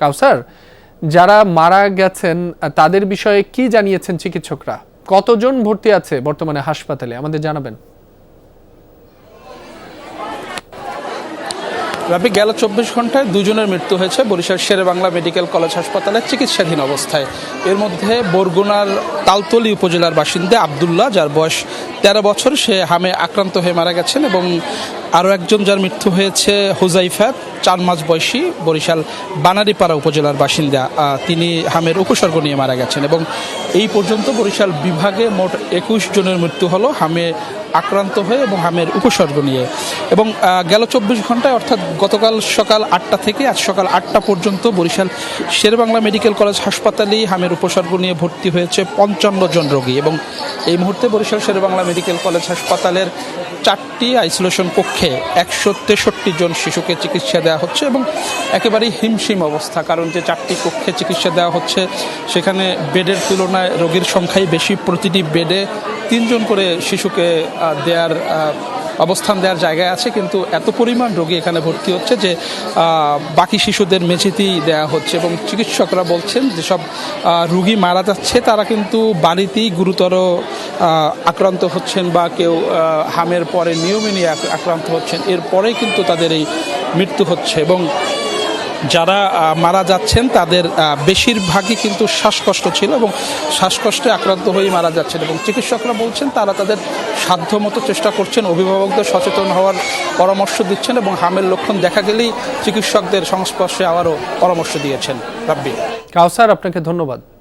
কাউসার, যারা মারা গেছেন তাদের বিষয়ে কি জানিয়েছেন চিকিৎসকরা? কতজন ভর্তি আছে বর্তমানে হাসপাতালে আমাদের জানাবেন। রাবি, গেল 24 ঘন্টায় দুজনের মৃত্যু হয়েছে বরিশাল শেরেবাংলা মেডিকেল কলেজ হাসপাতালে চিকিৎসাধীন অবস্থায়। এর মধ্যে বরগুনার তালতলী উপজেলার বাসিন্দা আবদুল্লাহ, যার বয়স 13 বছর, সে হামে আক্রান্ত হয়ে মারা গেছেন। এবং আরও একজন যার মৃত্যু হয়েছে হুজাইফা, 4 মাস বয়সী, বরিশাল বানারীপাড়া উপজেলার বাসিন্দা, তিনি হামের উপসর্গ নিয়ে মারা গেছেন। এবং এই পর্যন্ত বরিশাল বিভাগে মোট 21 জনের মৃত্যু হলো হামে আক্রান্ত হয়ে এবং হামের উপসর্গ নিয়ে। এবং গেল 24 ঘন্টায় অর্থাৎ গতকাল সকাল 8টা থেকে আজ সকাল 8টা পর্যন্ত বরিশাল শেরেবাংলা মেডিকেল কলেজ হাসপাতালেই হামের উপসর্গ নিয়ে ভর্তি হয়েছে 55 জন রোগী। এবং এই মুহূর্তে বরিশাল শেরেবাংলা মেডিকেল কলেজ হাসপাতালের 4টি আইসোলেশন কক্ষে 163 জন শিশুকে চিকিৎসা দেওয়া হচ্ছে। এবং একেবারেই হিমশিম অবস্থা, কারণ যে 4টি কক্ষে চিকিৎসা দেওয়া হচ্ছে সেখানে বেডের তুলনায় রোগীর সংখ্যাই বেশি। প্রতিটি বেডে 3 জন করে শিশুকে অবস্থান দেওয়ার জায়গায় আছে, কিন্তু এত পরিমাণ রোগী এখানে ভর্তি হচ্ছে যে বাকি শিশুদের মেঝেতেই দেওয়া হচ্ছে। এবং চিকিৎসকরা বলছেন যেসব রোগী মারা যাচ্ছে তারা কিন্তু বাড়িতেই গুরুতর আক্রান্ত হচ্ছেন, বা কেউ হামের পরে নিউমোনিয়া আক্রান্ত হচ্ছেন, এরপরেই কিন্তু তাদের এই মৃত্যু হচ্ছে। এবং যারা মারা যাচ্ছেন তাদের বেশিরভাগই কিন্তু শ্বাসকষ্ট ছিল এবং শ্বাসকষ্টে আক্রান্ত হয়ে মারা যাচ্ছেন। এবং চিকিৎসকরা বলছেন তারা তাদের সাধ্যমতো চেষ্টা করছেন, অভিভাবকদের সচেতন হওয়ার পরামর্শ দিচ্ছেন এবং হামের লক্ষণ দেখা গেলেই চিকিৎসকদের সংস্পর্শে আবারও পরামর্শ দিয়েছেন। রাব্বি। কাউসার, আপনাকে ধন্যবাদ।